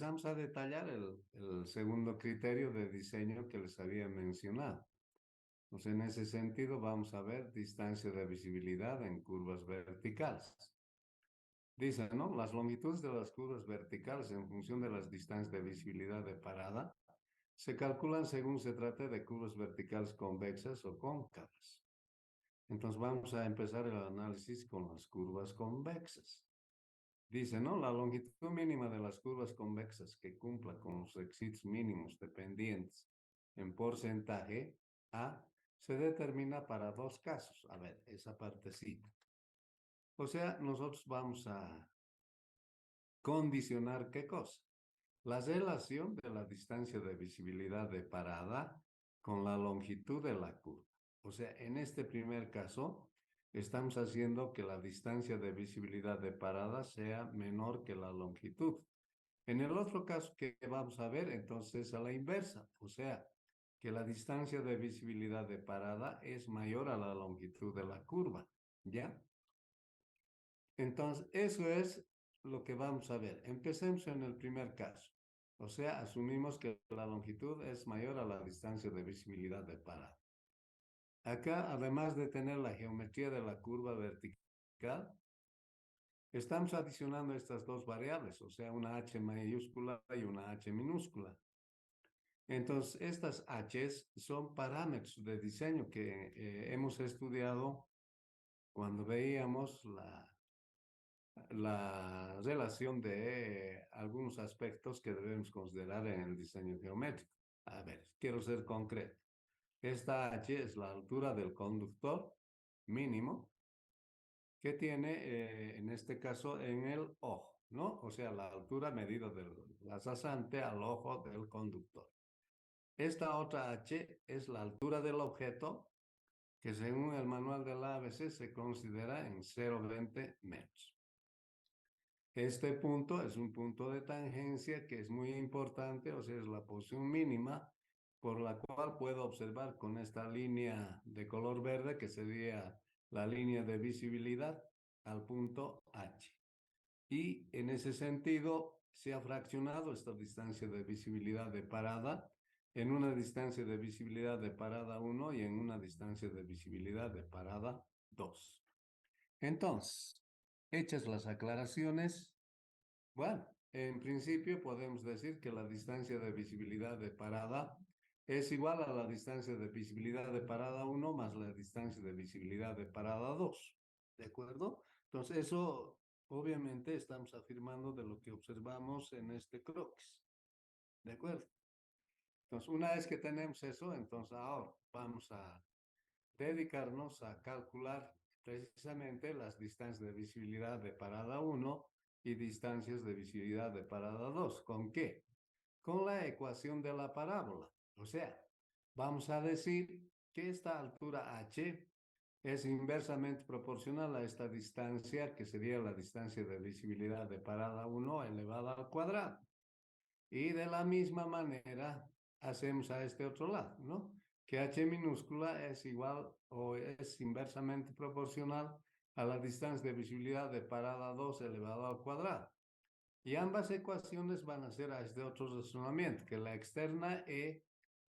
Vamos a detallar el segundo criterio de diseño que les había mencionado. Pues en ese sentido vamos a ver distancia de visibilidad en curvas verticales. Dice, ¿no? Las longitudes de las curvas verticales en función de las distancias de visibilidad de parada se calculan según se trate de curvas verticales convexas o cóncavas. Entonces vamos a empezar el análisis con las curvas convexas. Dice, ¿no? La longitud mínima de las curvas convexas que cumpla con los requisitos mínimos dependientes en porcentaje A se determina para dos casos. A ver, esa partecita. O sea, nosotros vamos a condicionar ¿qué cosa? La relación de la distancia de visibilidad de parada con la longitud de la curva. O sea, en este primer caso, estamos haciendo que la distancia de visibilidad de parada sea menor que la longitud. En el otro caso que vamos a ver, entonces a la inversa, o sea, que la distancia de visibilidad de parada es mayor a la longitud de la curva, ¿ya? Entonces, eso es lo que vamos a ver. Empecemos en el primer caso. O sea, asumimos que la longitud es mayor a la distancia de visibilidad de parada. Acá, además de tener la geometría de la curva vertical, estamos adicionando estas dos variables, o sea, una h mayúscula y una h minúscula. Entonces, estas h's son parámetros de diseño que hemos estudiado cuando veíamos la relación de algunos aspectos que debemos considerar en el diseño geométrico. A ver, quiero ser concreto. Esta h es la altura del conductor mínimo que tiene, en este caso, en el ojo, ¿no? O sea, la altura medida de la cesante al ojo del conductor. Esta otra h es la altura del objeto que según el manual de la ABC se considera en 0,20 metros. Este punto es un punto de tangencia que es muy importante, o sea, es la posición mínima por la cual puedo observar con esta línea de color verde, que sería la línea de visibilidad, al punto H. Y en ese sentido se ha fraccionado esta distancia de visibilidad de parada en una distancia de visibilidad de parada 1 y en una distancia de visibilidad de parada 2. Entonces, hechas las aclaraciones, bueno, en principio podemos decir que la distancia de visibilidad de parada es igual a la distancia de visibilidad de parada 1 más la distancia de visibilidad de parada 2. ¿De acuerdo? Entonces, eso obviamente estamos afirmando de lo que observamos en este croquis. ¿De acuerdo? Entonces, una vez que tenemos eso, entonces ahora vamos a dedicarnos a calcular precisamente las distancias de visibilidad de parada 1 y distancias de visibilidad de parada 2. ¿Con qué? Con la ecuación de la parábola. O sea, vamos a decir que esta altura h es inversamente proporcional a esta distancia, que sería la distancia de visibilidad de parada 1 elevada al cuadrado. Y de la misma manera hacemos a este otro lado, ¿no? Que h minúscula es igual o es inversamente proporcional a la distancia de visibilidad de parada 2 elevado al cuadrado. Y ambas ecuaciones van a ser a este otro razonamiento, que la externa E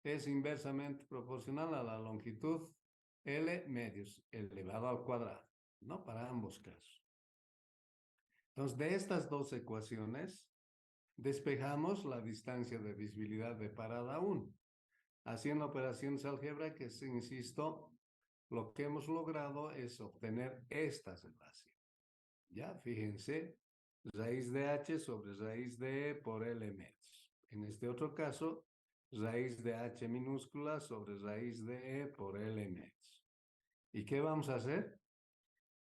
es inversamente proporcional a la longitud L medios elevado al cuadrado, ¿no? Para ambos casos. Entonces, de estas dos ecuaciones, despejamos la distancia de visibilidad de parada 1. Haciendo operaciones algebraicas, insisto, lo que hemos logrado es obtener esta relación. Ya, fíjense, raíz de h sobre raíz de e por L metros. En este otro caso, raíz de h minúscula sobre raíz de e por L metros. ¿Y qué vamos a hacer?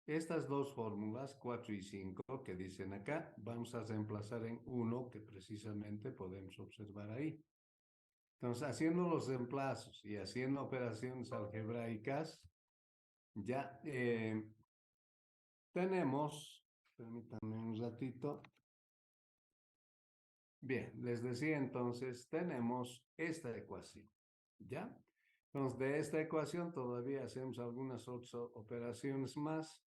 Estas dos fórmulas, 4 y 5, que dicen acá, vamos a reemplazar en 1, que precisamente podemos observar ahí. Entonces, haciendo los reemplazos y haciendo operaciones algebraicas, ya tenemos, permítanme un ratito. Bien, les decía entonces, tenemos esta ecuación, ¿ya? Entonces, de esta ecuación todavía hacemos algunas otras operaciones más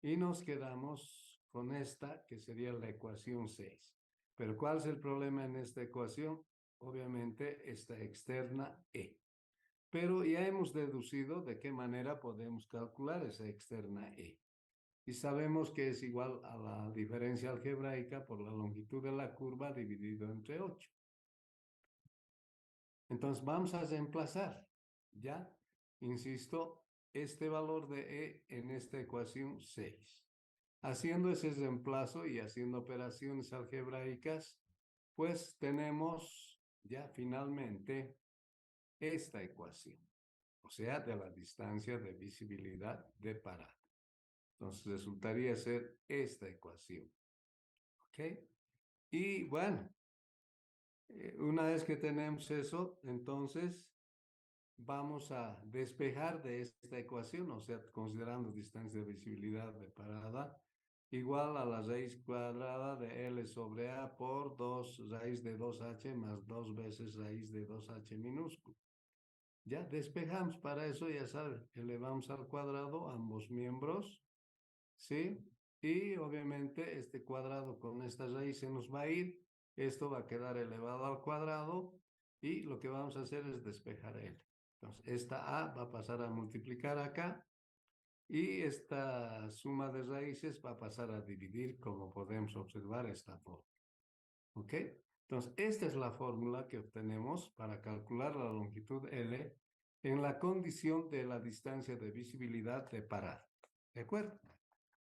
y nos quedamos con esta, que sería la ecuación 6. Pero ¿cuál es el problema en esta ecuación? Obviamente esta externa E. Pero ya hemos deducido de qué manera podemos calcular esa externa E. Y sabemos que es igual a la diferencia algebraica por la longitud de la curva dividido entre 8. Entonces vamos a reemplazar, ¿ya? Insisto, este valor de E en esta ecuación 6. Haciendo ese reemplazo y haciendo operaciones algebraicas, pues tenemos ya finalmente esta ecuación, o sea, de la distancia de visibilidad de parada. Entonces resultaría ser esta ecuación, ¿ok? Y bueno, una vez que tenemos eso, entonces vamos a despejar de esta ecuación, o sea, considerando distancia de visibilidad de parada, igual a la raíz cuadrada de L sobre A por 2 raíz de 2H más 2 veces raíz de 2H minúsculo. Ya despejamos para eso, ya saben, elevamos al cuadrado ambos miembros, ¿sí? Y obviamente este cuadrado con esta raíz se nos va a ir, esto va a quedar elevado al cuadrado y lo que vamos a hacer es despejar L. Entonces, esta A va a pasar a multiplicar acá y esta suma de raíces va a pasar a dividir, como podemos observar, esta forma. ¿Ok? Entonces, esta es la fórmula que obtenemos para calcular la longitud L en la condición de la distancia de visibilidad de parada. ¿De acuerdo?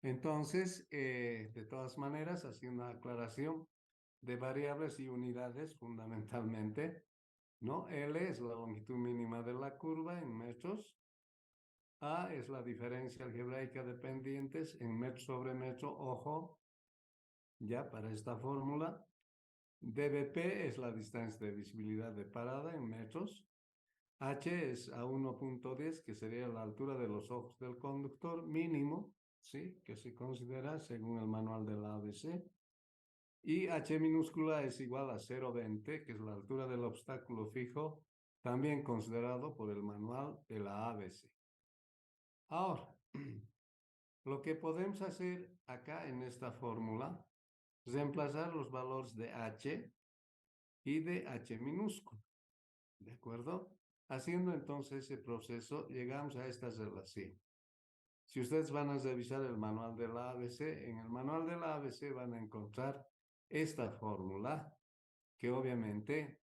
Entonces, de todas maneras, haciendo una aclaración de variables y unidades fundamentalmente, ¿no? L es la longitud mínima de la curva en metros. A es la diferencia algebraica de pendientes en metro sobre metro, ojo, ya para esta fórmula. dBp es la distancia de visibilidad de parada en metros. H es a 1.10, que sería la altura de los ojos del conductor mínimo, ¿sí? Que se considera según el manual de la ABC. Y H minúscula es igual a 0.20, que es la altura del obstáculo fijo, también considerado por el manual de la ABC. Ahora, lo que podemos hacer acá en esta fórmula es reemplazar los valores de H y de H minúscula, ¿de acuerdo? Haciendo entonces ese proceso, llegamos a esta relación. Si ustedes van a revisar el manual de la ABC, en el manual de la ABC van a encontrar esta fórmula que obviamente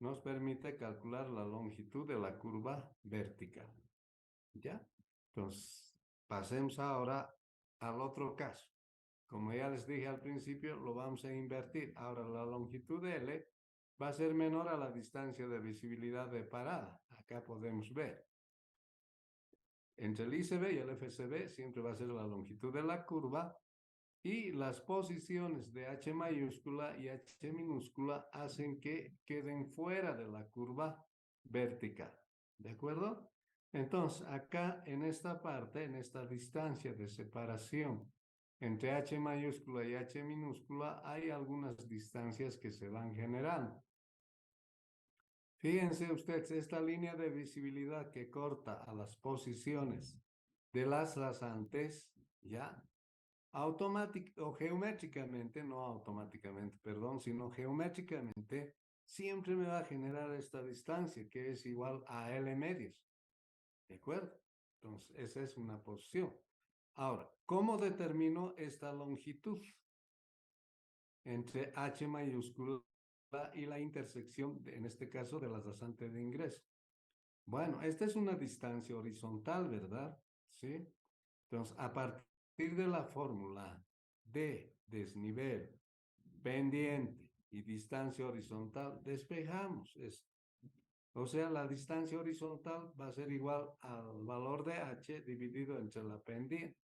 nos permite calcular la longitud de la curva vertical. ¿Ya? Entonces, pasemos ahora al otro caso. Como ya les dije al principio, lo vamos a invertir. Ahora la longitud de L va a ser menor a la distancia de visibilidad de parada. Acá podemos ver. Entre el ICB y el FCB siempre va a ser la longitud de la curva y las posiciones de H mayúscula y H minúscula hacen que queden fuera de la curva vertical. ¿De acuerdo? Entonces, acá en esta parte, en esta distancia de separación entre H mayúscula y H minúscula, hay algunas distancias que se van generando. Fíjense ustedes, esta línea de visibilidad que corta a las posiciones de las rasantes, ¿ya? Automática o geométricamente, no automáticamente, perdón, sino geométricamente, siempre me va a generar esta distancia que es igual a L medios. ¿De acuerdo? Entonces, esa es una posición. Ahora, ¿cómo determino esta longitud entre H mayúscula y la intersección, en este caso, de la rasante de ingreso? Bueno, esta es una distancia horizontal, ¿verdad? ¿Sí? Entonces, a partir de la fórmula de desnivel, pendiente y distancia horizontal, despejamos esto. O sea, la distancia horizontal va a ser igual al valor de H dividido entre la pendiente.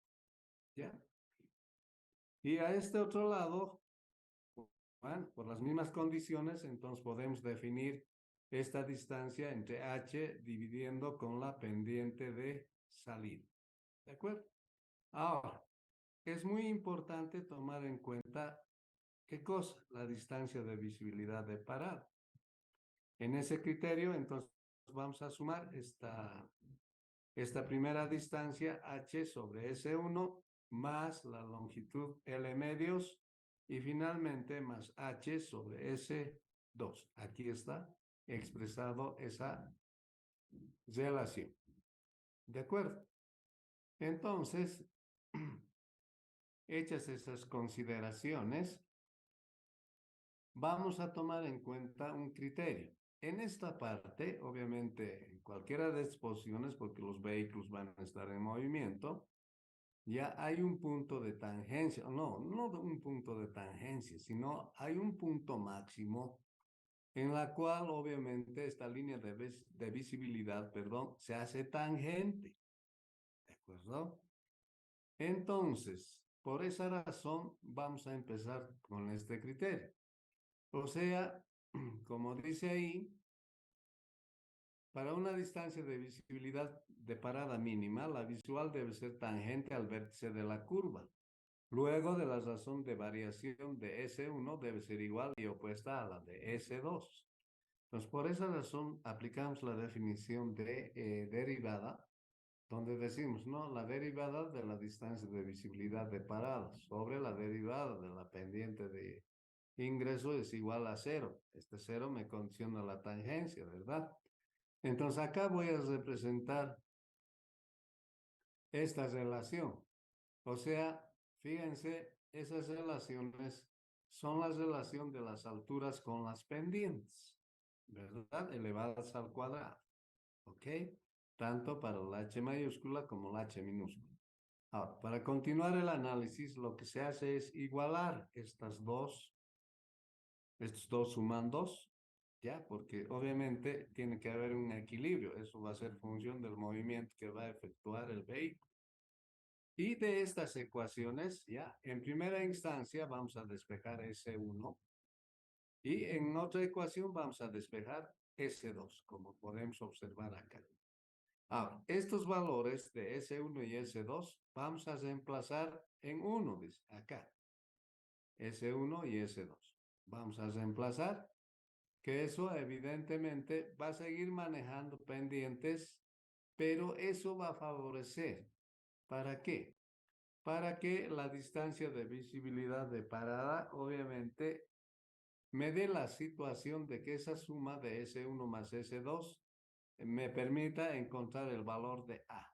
¿Ya? Y a este otro lado, bueno, por las mismas condiciones, entonces podemos definir esta distancia entre H dividiendo con la pendiente de salida. ¿De acuerdo? Ahora, es muy importante tomar en cuenta qué cosa, la distancia de visibilidad de parada. En ese criterio, entonces, vamos a sumar esta primera distancia H sobre S1 más la longitud L medios y finalmente más H sobre S2. Aquí está expresado esa relación. ¿De acuerdo? Entonces, hechas esas consideraciones, vamos a tomar en cuenta un criterio. En esta parte, obviamente, en cualquiera de estas posiciones, porque los vehículos van a estar en movimiento, ya hay un punto de tangencia, no un punto de tangencia, sino hay un punto máximo en la cual obviamente esta línea de visibilidad, perdón, se hace tangente, ¿de acuerdo? Entonces, por esa razón, vamos a empezar con este criterio. O sea, como dice ahí, para una distancia de visibilidad de parada mínima, la visual debe ser tangente al vértice de la curva. Luego de la razón de variación de S1 debe ser igual y opuesta a la de S2. Entonces, por esa razón, aplicamos la definición de derivada, donde decimos, ¿no? La derivada de la distancia de visibilidad de parada sobre la derivada de la pendiente de ingreso es igual a cero. Este cero me condiciona la tangencia, ¿verdad? Entonces, acá voy a representar esta relación. O sea, fíjense, esas relaciones son la relación de las alturas con las pendientes, ¿verdad? Elevadas al cuadrado, ¿ok? Tanto para la H mayúscula como la H minúscula. Ahora, para continuar el análisis, lo que se hace es igualar estos dos sumandos, ¿ya? Porque obviamente tiene que haber un equilibrio. Eso va a ser función del movimiento que va a efectuar el vehículo. Y de estas ecuaciones, ya, en primera instancia vamos a despejar S1 y en otra ecuación vamos a despejar S2, como podemos observar acá. Ahora, estos valores de S1 y S2 vamos a reemplazar en 1, dice acá. S1 y S2. Vamos a reemplazar, que eso evidentemente va a seguir manejando pendientes, pero eso va a favorecer. ¿Para qué? Para que la distancia de visibilidad de parada, obviamente, me dé la situación de que esa suma de S1 más S2 me permita encontrar el valor de A.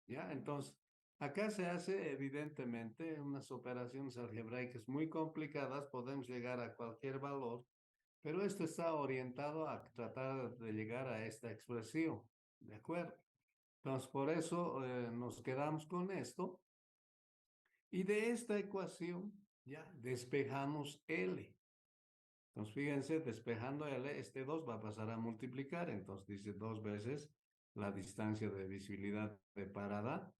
¿Ya? Entonces, acá se hace evidentemente unas operaciones algebraicas muy complicadas, podemos llegar a cualquier valor, pero esto está orientado a tratar de llegar a esta expresión, ¿de acuerdo? Entonces, por eso nos quedamos con esto. Y de esta ecuación ya despejamos L. Entonces, fíjense, despejando L, este 2 va a pasar a multiplicar. Entonces, dice 2 veces la distancia de visibilidad de parada.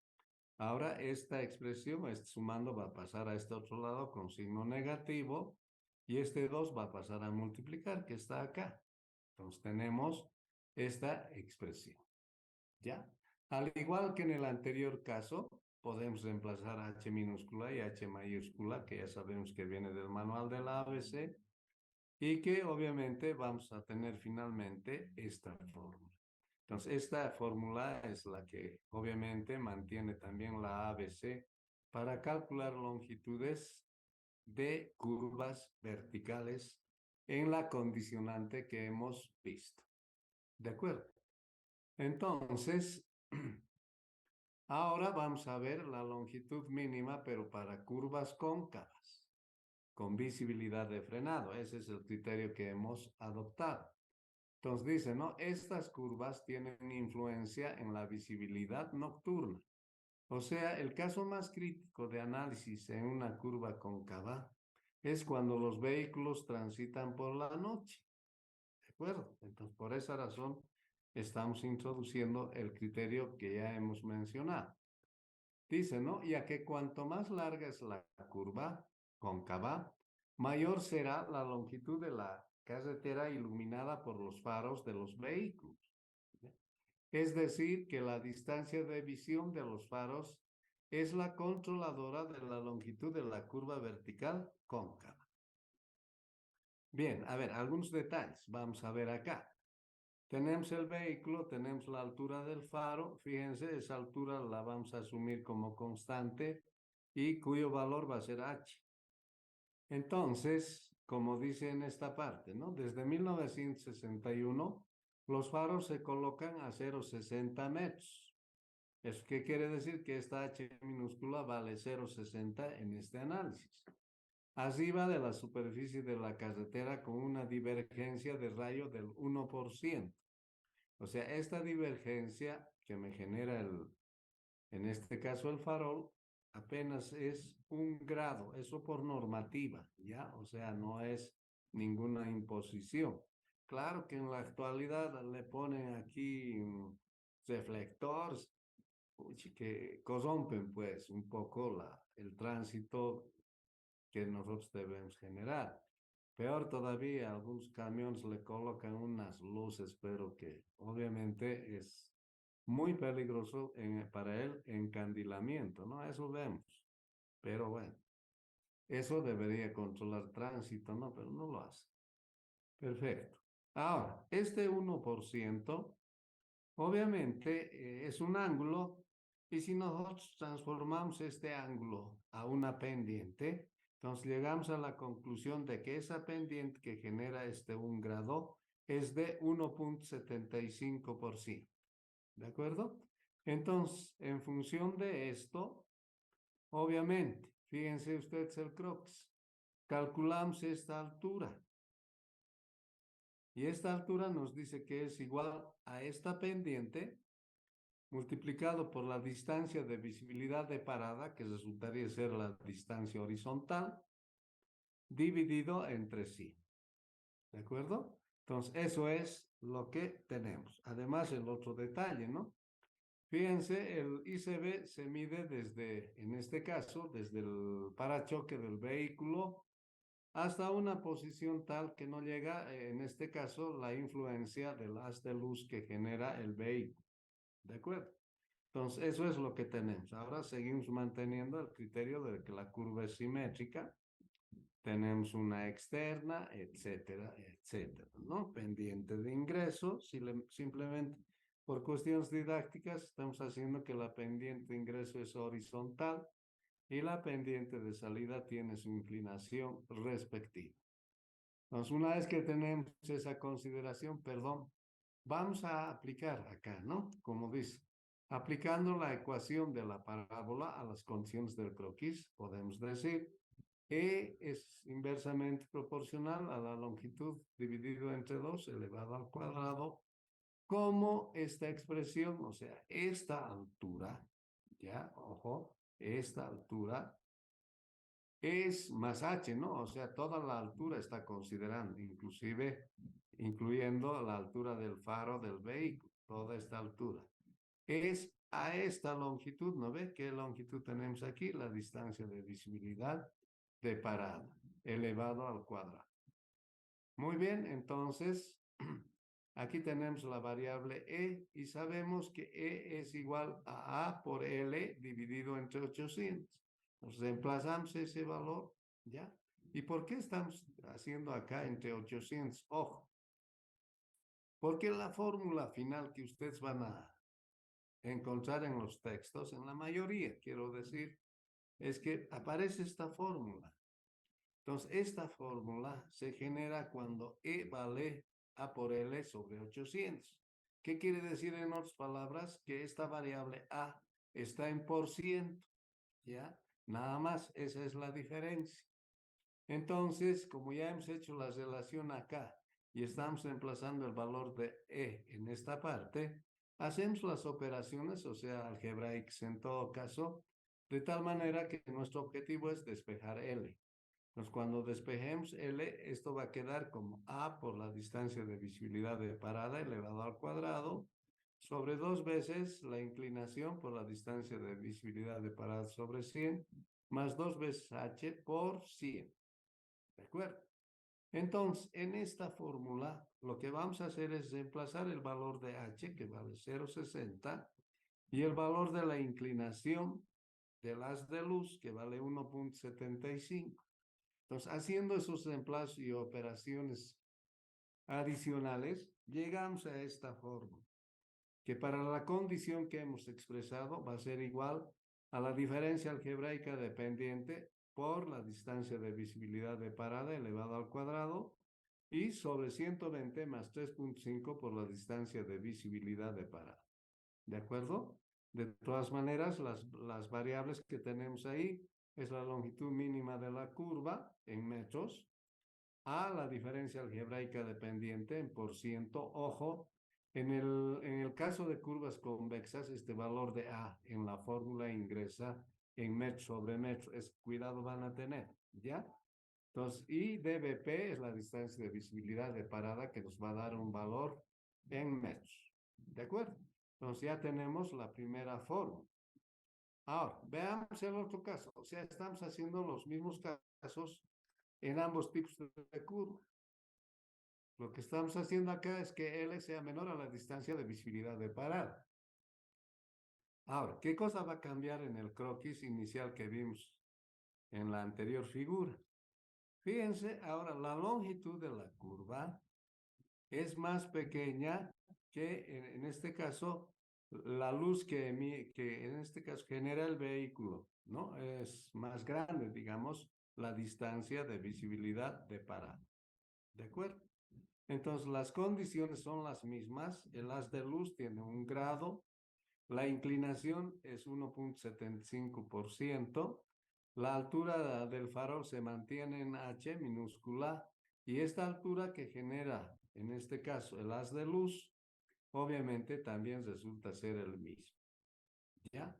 Ahora, esta expresión, este sumando, va a pasar a este otro lado con signo negativo. Y este 2 va a pasar a multiplicar, que está acá. Entonces, tenemos esta expresión. ¿Ya? Al igual que en el anterior caso, podemos reemplazar H minúscula y H mayúscula, que ya sabemos que viene del manual de la ABC, y que obviamente vamos a tener finalmente esta fórmula. Entonces, esta fórmula es la que obviamente mantiene también la ABC para calcular longitudes de curvas verticales en la condicionante que hemos visto. ¿De acuerdo? Entonces, ahora vamos a ver la longitud mínima, pero para curvas cóncavas, con visibilidad de frenado. Ese es el criterio que hemos adoptado. Entonces dice, ¿no? Estas curvas tienen influencia en la visibilidad nocturna. O sea, el caso más crítico de análisis en una curva cóncava es cuando los vehículos transitan por la noche. ¿De acuerdo? Entonces, por esa razón, estamos introduciendo el criterio que ya hemos mencionado. Dice, ¿no? Ya que cuanto más larga es la curva cóncava, mayor será la longitud de la carretera iluminada por los faros de los vehículos. Es decir, que la distancia de visión de los faros es la controladora de la longitud de la curva vertical cóncava. Bien, a ver, algunos detalles. Vamos a ver acá. Tenemos el vehículo, tenemos la altura del faro. Fíjense, esa altura la vamos a asumir como constante y cuyo valor va a ser h. Entonces, como dice en esta parte, ¿no? Desde 1961, los faros se colocan a 0,60 metros. ¿Eso qué quiere decir? Que esta H minúscula vale 0,60 en este análisis. Arriba de la superficie de la carretera con una divergencia de rayo del 1%. O sea, esta divergencia que me genera en este caso el farol, apenas es 1 grado, eso por normativa, ¿ya? O sea, no es ninguna imposición. Claro que en la actualidad le ponen aquí reflectores que corrompen pues un poco el tránsito que nosotros debemos generar. Peor todavía, algunos camiones le colocan unas luces, pero que obviamente es muy peligroso para el encandilamiento, ¿no? Eso vemos. Pero bueno, eso debería controlar tránsito, ¿no? Pero no lo hace. Perfecto. Ahora, este 1%, obviamente, es un ángulo, y si nosotros transformamos este ángulo a una pendiente, entonces llegamos a la conclusión de que esa pendiente que genera este 1 grado es de 1,75%. ¿De acuerdo? Entonces, en función de esto, obviamente, fíjense ustedes el croquis, calculamos esta altura. Y esta altura nos dice que es igual a esta pendiente multiplicado por la distancia de visibilidad de parada, que resultaría ser la distancia horizontal, dividido entre sí. ¿De acuerdo? Entonces, eso es lo que tenemos. Además, el otro detalle, ¿no? Fíjense, el ICB se mide desde, en este caso, desde el parachoque del vehículo hasta una posición tal que no llega, en este caso, la influencia del haz de luz que genera el vehículo. ¿De acuerdo? Entonces, eso es lo que tenemos. Ahora seguimos manteniendo el criterio de que la curva es simétrica. Tenemos una externa, etcétera, etcétera, ¿no? Pendiente de ingreso, simplemente por cuestiones didácticas estamos haciendo que la pendiente de ingreso es horizontal y la pendiente de salida tiene su inclinación respectiva. Entonces, una vez que tenemos esa consideración, perdón, vamos a aplicar acá, ¿no? Como dice, aplicando la ecuación de la parábola a las condiciones del croquis, podemos decir E es inversamente proporcional a la longitud dividido entre 2 elevado al cuadrado, como esta expresión, o sea, esta altura, ya, ojo, esta altura es más h, ¿no? O sea, toda la altura está considerando, inclusive incluyendo la altura del faro del vehículo, toda esta altura. Es a esta longitud, ¿no ve? ¿Qué longitud tenemos aquí? La distancia de visibilidad de parada, elevado al cuadrado. Muy bien, entonces, aquí tenemos la variable E y sabemos que E es igual a por L dividido entre 800. Nos reemplazamos ese valor, ¿ya? ¿Y por qué estamos haciendo acá entre 800? Ojo, porque la fórmula final que ustedes van a encontrar en los textos, en la mayoría, quiero decir, es que aparece esta fórmula. Entonces, esta fórmula se genera cuando E vale A por L sobre 800. ¿Qué quiere decir en otras palabras? Que esta variable A está en por ciento, ¿ya? Nada más, esa es la diferencia. Entonces, como ya hemos hecho la relación acá y estamos reemplazando el valor de E en esta parte, hacemos las operaciones, o sea, algebraicas en todo caso, de tal manera que nuestro objetivo es despejar L. Entonces, cuando despejemos L, esto va a quedar como A por la distancia de visibilidad de parada elevado al cuadrado, sobre 2 veces la inclinación por la distancia de visibilidad de parada sobre 100, más 2 veces H por 100. ¿De acuerdo? Entonces, en esta fórmula, lo que vamos a hacer es reemplazar el valor de H, que vale 0,60, y el valor de la inclinación del haz de luz, que vale 1,75. Entonces, haciendo esos reemplazos y operaciones adicionales, llegamos a esta fórmula, que para la condición que hemos expresado va a ser igual a la diferencia algebraica de pendiente por la distancia de visibilidad de parada elevado al cuadrado y sobre 120 más 3.5 por la distancia de visibilidad de parada. ¿De acuerdo? De todas maneras, las variables que tenemos ahí es la longitud mínima de la curva en metros, a la diferencia algebraica dependiente en por ciento. Ojo, en el caso de curvas convexas, este valor de A en la fórmula ingresa en metro sobre metro. Cuidado van a tener, ¿ya? Entonces, y dBP es la distancia de visibilidad de parada que nos va a dar un valor en metros. ¿De acuerdo? Entonces ya tenemos la primera fórmula. Ahora, veamos el otro caso. O sea, estamos haciendo los mismos casos en ambos tipos de curva. Lo que estamos haciendo acá es que L sea menor a la distancia de visibilidad de parada. Ahora, ¿qué cosa va a cambiar en el croquis inicial que vimos en la anterior figura? Fíjense, ahora la longitud de la curva es más pequeña que en este caso la luz que en este caso genera el vehículo, ¿no? Es más grande, digamos, la distancia de visibilidad de parada. ¿De acuerdo? Entonces, las condiciones son las mismas. El haz de luz tiene 1 grado. La inclinación es 1.75%. La altura del farol se mantiene en H minúscula. Y esta altura que genera, en este caso, el haz de luz, obviamente también resulta ser el mismo. ¿Ya?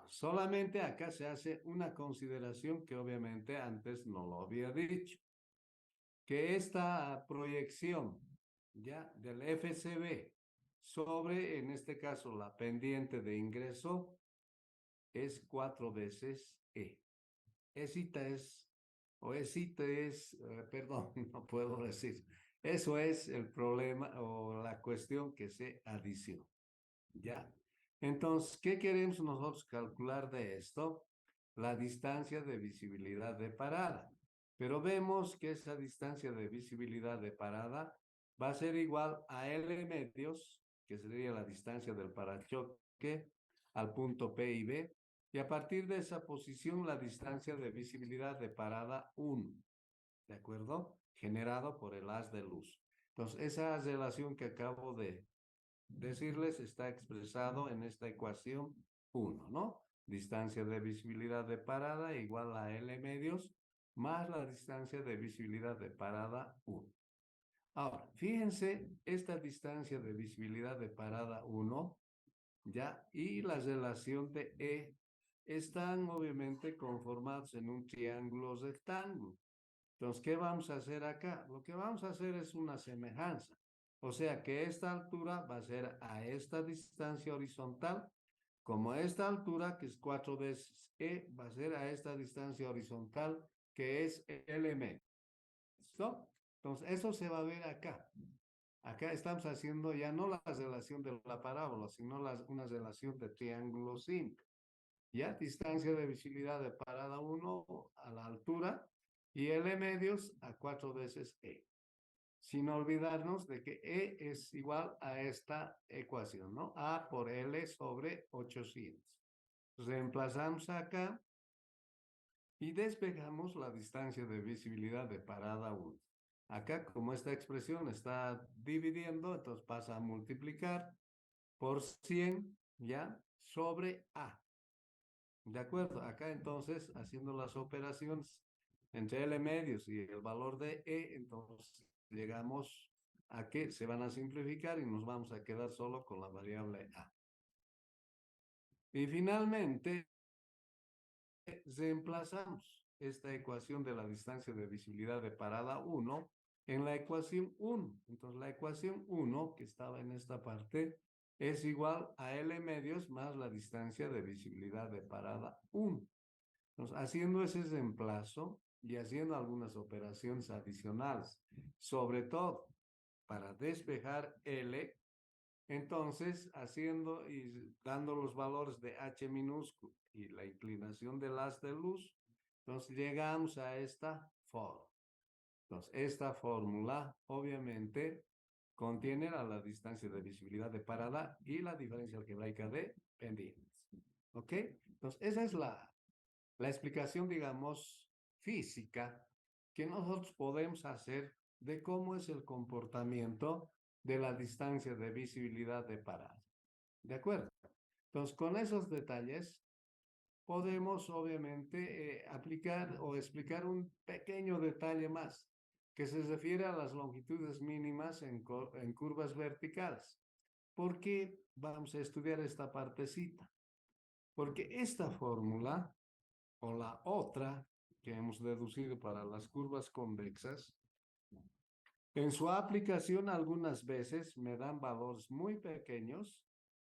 Solamente acá se hace una consideración que obviamente antes no lo había dicho, que esta proyección, ¿ya? Del FCB sobre, en este caso, la pendiente de ingreso es 4 veces E. Perdón, no puedo decir. Eso es el problema o la cuestión que se adiciona, ¿ya? Entonces, ¿qué queremos nosotros calcular de esto? La distancia de visibilidad de parada. Pero vemos que esa distancia de visibilidad de parada va a ser igual a L medios, que sería la distancia del parachoque al punto P y B, y a partir de esa posición la distancia de visibilidad de parada 1, ¿de acuerdo? Generado por el haz de luz. Entonces, esa relación que acabo de decirles está expresado en esta ecuación 1, ¿no? Distancia de visibilidad de parada igual a L medios más la distancia de visibilidad de parada 1. Ahora, fíjense esta distancia de visibilidad de parada 1, ¿ya? Y la relación de E están obviamente conformados en un triángulo rectángulo. Entonces, ¿qué vamos a hacer acá? Lo que vamos a hacer es una semejanza. O sea que esta altura va a ser a esta distancia horizontal, como esta altura, que es 4 veces E, va a ser a esta distancia horizontal, que es LM. ¿Listo? Entonces, eso se va a ver acá. Acá estamos haciendo ya no la relación de la parábola, sino una relación de triángulo simple. Ya, distancia de visibilidad de parada 1 a la altura y L medios a 4 veces E. Sin olvidarnos de que E es igual a esta ecuación, ¿no? A por L sobre 800. Reemplazamos acá y despejamos la distancia de visibilidad de parada 1. Acá, como esta expresión está dividiendo, entonces pasa a multiplicar por 100, ¿ya? Sobre A. De acuerdo, acá entonces, haciendo las operaciones entre L medios y el valor de E, entonces llegamos a que se van a simplificar y nos vamos a quedar solo con la variable A. Y finalmente, reemplazamos esta ecuación de la distancia de visibilidad de parada 1 en la ecuación 1. Entonces, la ecuación 1, que estaba en esta parte, es igual a L medios más la distancia de visibilidad de parada 1. Entonces, haciendo ese reemplazo y haciendo algunas operaciones adicionales, sobre todo para despejar L, entonces, haciendo y dando los valores de H minúsculo y la inclinación del haz de luz, entonces llegamos a esta fórmula. Entonces, esta fórmula obviamente contiene la distancia de visibilidad de parada y la diferencia algebraica de pendientes. ¿Ok? Entonces, esa es la explicación, digamos, física que nosotros podemos hacer de cómo es el comportamiento de la distancia de visibilidad de parada. ¿De acuerdo? Entonces, con esos detalles podemos obviamente aplicar o explicar un pequeño detalle más que se refiere a las longitudes mínimas en curvas verticales. ¿Por qué vamos a estudiar esta partecita? Porque esta fórmula o la otra que hemos deducido para las curvas convexas, en su aplicación algunas veces me dan valores muy pequeños,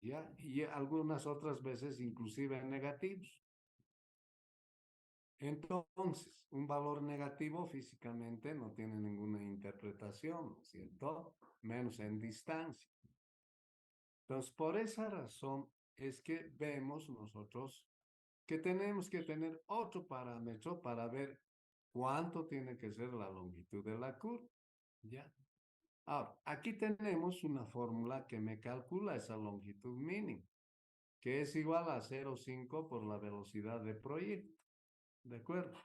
¿ya? Y algunas otras veces inclusive negativos. Entonces, un valor negativo físicamente no tiene ninguna interpretación, ¿no es cierto? Menos en distancia. Entonces, por esa razón es que vemos nosotros que tenemos que tener otro parámetro para ver cuánto tiene que ser la longitud de la curva, ¿ya? Ahora, aquí tenemos una fórmula que me calcula esa longitud mínima, que es igual a 0,5 por la velocidad de proyecto, ¿de acuerdo?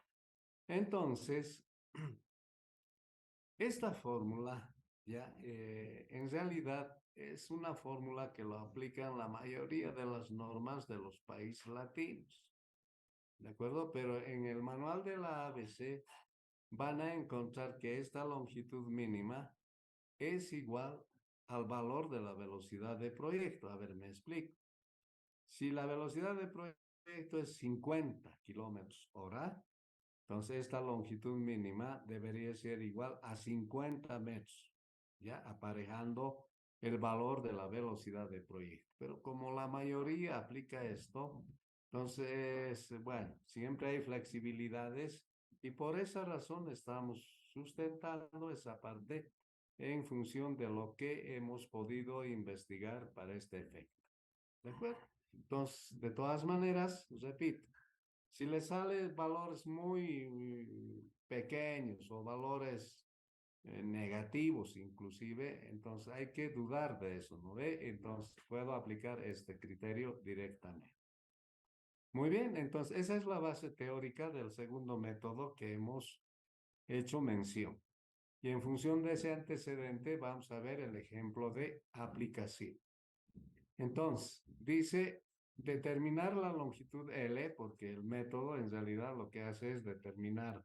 Entonces, esta fórmula, ya, en realidad es una fórmula que lo aplican la mayoría de las normas de los países latinos, ¿de acuerdo? Pero en el manual de la ABC van a encontrar que esta longitud mínima es igual al valor de la velocidad de proyecto. A ver, me explico. Si la velocidad de proyecto es 50 kilómetros hora, entonces esta longitud mínima debería ser igual a 50 metros, ya aparejando el valor de la velocidad de proyecto. Pero como la mayoría aplica esto, entonces, bueno, siempre hay flexibilidades y por esa razón estamos sustentando esa parte en función de lo que hemos podido investigar para este efecto. ¿De acuerdo? Entonces, de todas maneras, repito, si le salen valores muy pequeños o valores negativos inclusive, entonces hay que dudar de eso, ¿no ve? Entonces puedo aplicar este criterio directamente. Muy bien, entonces esa es la base teórica del segundo método que hemos hecho mención. Y en función de ese antecedente vamos a ver el ejemplo de aplicación. Entonces, dice determinar la longitud L, porque el método en realidad lo que hace es determinar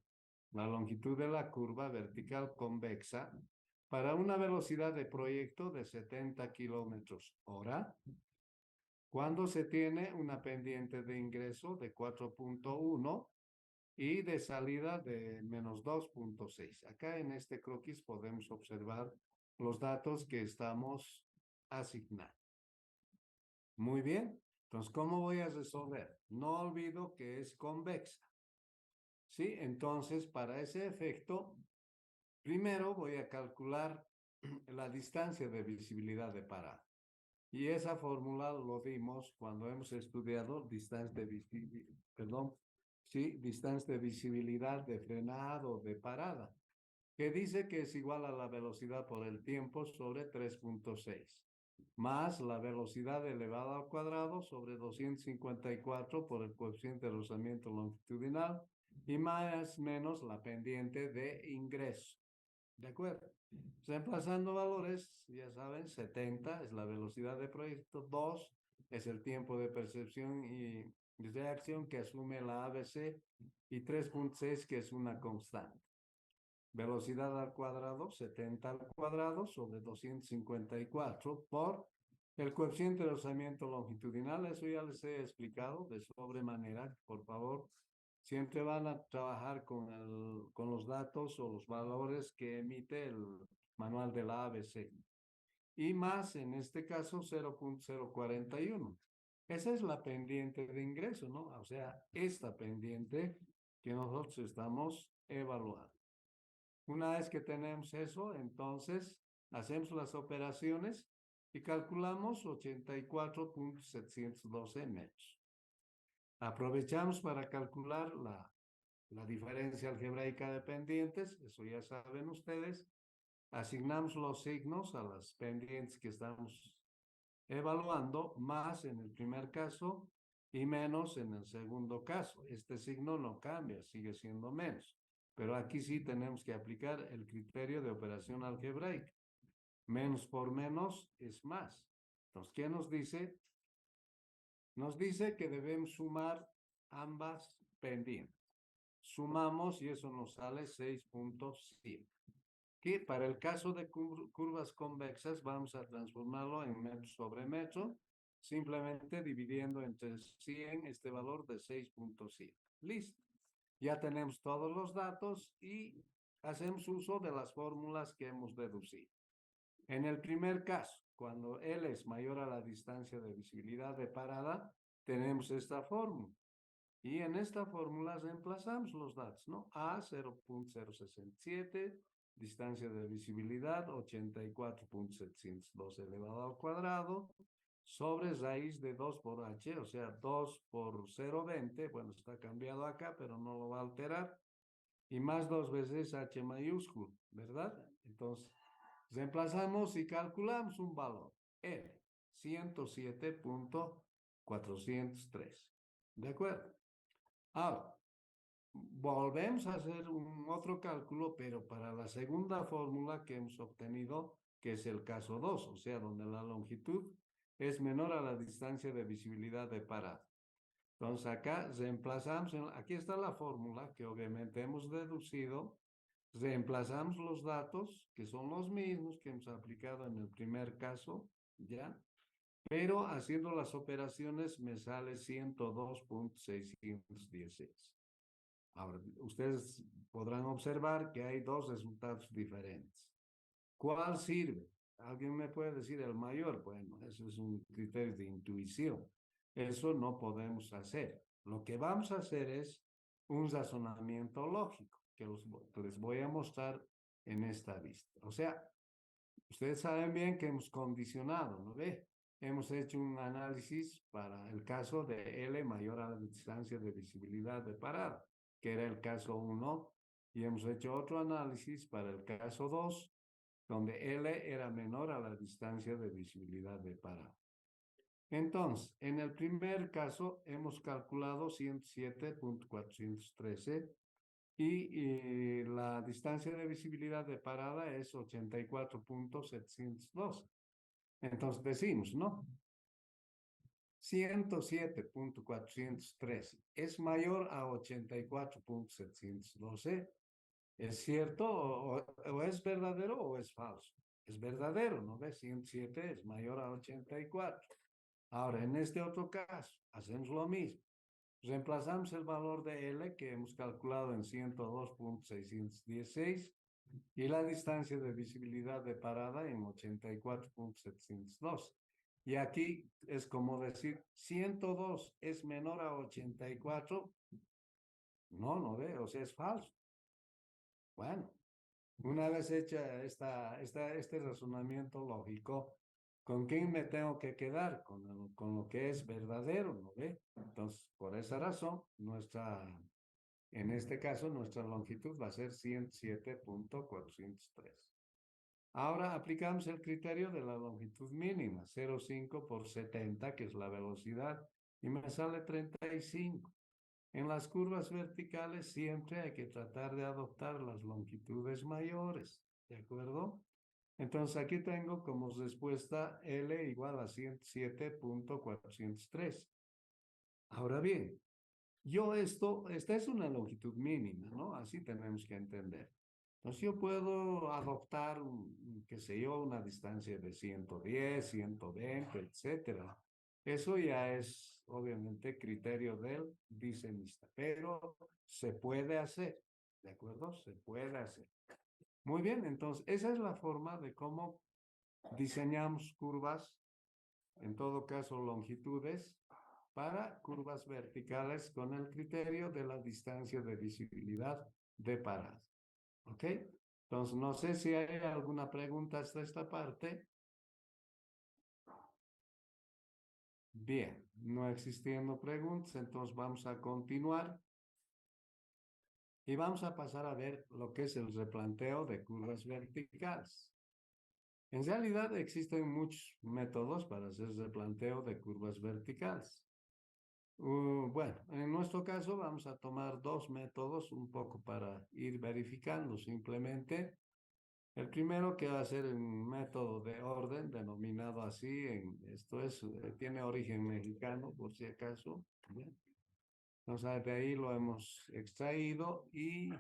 la longitud de la curva vertical convexa para una velocidad de proyecto de 70 kilómetros hora, cuando se tiene una pendiente de ingreso de 4,1 y de salida de menos 2,6. Acá en este croquis podemos observar los datos que estamos asignando. Muy bien. Entonces, ¿cómo voy a resolver? No olvido que es convexa. ¿Sí? Entonces, para ese efecto, primero voy a calcular la distancia de visibilidad de parada. Y esa fórmula lo dimos cuando hemos estudiado distancia de distancia de visibilidad de frenado de parada, que dice que es igual a la velocidad por el tiempo sobre 3,6, más la velocidad elevada al cuadrado sobre 254 por el coeficiente de rozamiento longitudinal y más menos la pendiente de ingreso. ¿De acuerdo? Reemplazando valores, ya saben, 70 es la velocidad de proyecto, 2 es el tiempo de percepción y reacción que asume la ABC y 3,6 que es una constante. Velocidad al cuadrado, 70 al cuadrado sobre 254 por el coeficiente de rozamiento longitudinal. Eso ya les he explicado de sobremanera. Por favor, siempre van a trabajar con los datos o los valores que emite el manual de la ABC. Y más, en este caso, 0,041. Esa es la pendiente de ingreso, ¿no? O sea, esta pendiente que nosotros estamos evaluando. Una vez que tenemos eso, entonces hacemos las operaciones y calculamos 84,712 metros. Aprovechamos para calcular la diferencia algebraica de pendientes, eso ya saben ustedes. Asignamos los signos a las pendientes que estamos evaluando, más en el primer caso, y menos en el segundo caso. Este signo no cambia, sigue siendo menos. Pero aquí sí tenemos que aplicar el criterio de operación algebraica. Menos por menos es más. Entonces, ¿qué nos dice? Nos dice que debemos sumar ambas pendientes. Sumamos y eso nos sale 6.7. Que para el caso de curvas convexas vamos a transformarlo en metro sobre metro, simplemente dividiendo entre 100 este valor de 6.7. Listo. Ya tenemos todos los datos y hacemos uso de las fórmulas que hemos deducido. En el primer caso, cuando L es mayor a la distancia de visibilidad de parada, tenemos esta fórmula. Y en esta fórmula reemplazamos los datos, ¿no? A 0.067, distancia de visibilidad 84.702 elevado al cuadrado, sobre raíz de 2 por h, o sea, 2 por 0.20, bueno, está cambiado acá, pero no lo va a alterar, y más 2 veces h mayúsculo, ¿verdad? Entonces, reemplazamos y calculamos un valor, L, 107.403, ¿de acuerdo? Ahora, volvemos a hacer un otro cálculo, pero para la segunda fórmula que hemos obtenido, que es el caso 2, o sea, donde la longitud es menor a la distancia de visibilidad de parada. Entonces acá reemplazamos, aquí está la fórmula que obviamente hemos deducido, reemplazamos los datos, que son los mismos que hemos aplicado en el primer caso, ¿ya? Pero haciendo las operaciones me sale 102.616. Ahora, ustedes podrán observar que hay dos resultados diferentes. ¿Cuál sirve? ¿Alguien me puede decir el mayor? Bueno, eso es un criterio de intuición. Eso no podemos hacer. Lo que vamos a hacer es un razonamiento lógico que les voy a mostrar en esta vista. O sea, ustedes saben bien que hemos condicionado, ¿no ve? Hemos hecho un análisis para el caso de L mayor a la distancia de visibilidad de parada, que era el caso 1, y hemos hecho otro análisis para el caso 2, donde L era menor a la distancia de visibilidad de parada. Entonces, en el primer caso hemos calculado 107.413 y la distancia de visibilidad de parada es 84.702. Entonces decimos, ¿no? 107.413 es mayor a 84.712. ¿Es cierto o es verdadero o es falso? Es verdadero, ¿no ves? 107 es mayor a 84. Ahora, en este otro caso, hacemos lo mismo. Reemplazamos el valor de L que hemos calculado en 102.616 y la distancia de visibilidad de parada en 84.702. Y aquí es como decir, 102 es menor a 84. No, no ve, o sea, es falso. Bueno, una vez hecha este razonamiento lógico, ¿con quién me tengo que quedar? Con lo que es verdadero, ¿no ve? Entonces, por esa razón, en este caso, nuestra longitud va a ser 107.403. Ahora aplicamos el criterio de la longitud mínima, 0,5 por 70, que es la velocidad, y me sale 35. En las curvas verticales siempre hay que tratar de adoptar las longitudes mayores, ¿de acuerdo? Entonces aquí tengo como respuesta L igual a 107.403. Ahora bien, esta es una longitud mínima, ¿no? Así tenemos que entender. Entonces yo puedo adoptar, qué sé yo, una distancia de 110, 120, etcétera. Eso ya es obviamente criterio del diseñista, pero se puede hacer, ¿de acuerdo? Se puede hacer. Muy bien, entonces esa es la forma de cómo diseñamos curvas, en todo caso longitudes, para curvas verticales con el criterio de la distancia de visibilidad de parada. ¿Ok? Entonces, no sé si hay alguna pregunta hasta esta parte. Bien, no existiendo preguntas, entonces vamos a continuar y vamos a pasar a ver lo que es el replanteo de curvas verticales. En realidad existen muchos métodos para hacer replanteo de curvas verticales. Bueno, en nuestro caso vamos a tomar dos métodos un poco para ir verificando simplemente. El primero que va a ser un método de orden, denominado así, esto es, tiene origen mexicano, por si acaso. Bien. Entonces, de ahí lo hemos extraído y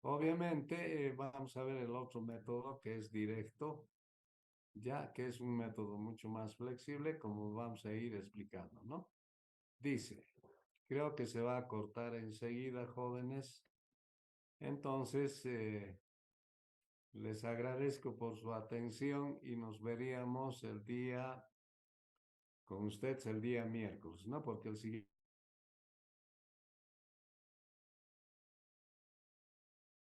obviamente vamos a ver el otro método que es directo, ya que es un método mucho más flexible, como vamos a ir explicando, ¿no? Dice, creo que se va a cortar enseguida, jóvenes. Entonces, les agradezco por su atención y nos veríamos el día, con ustedes el día miércoles, ¿no? Porque el siguiente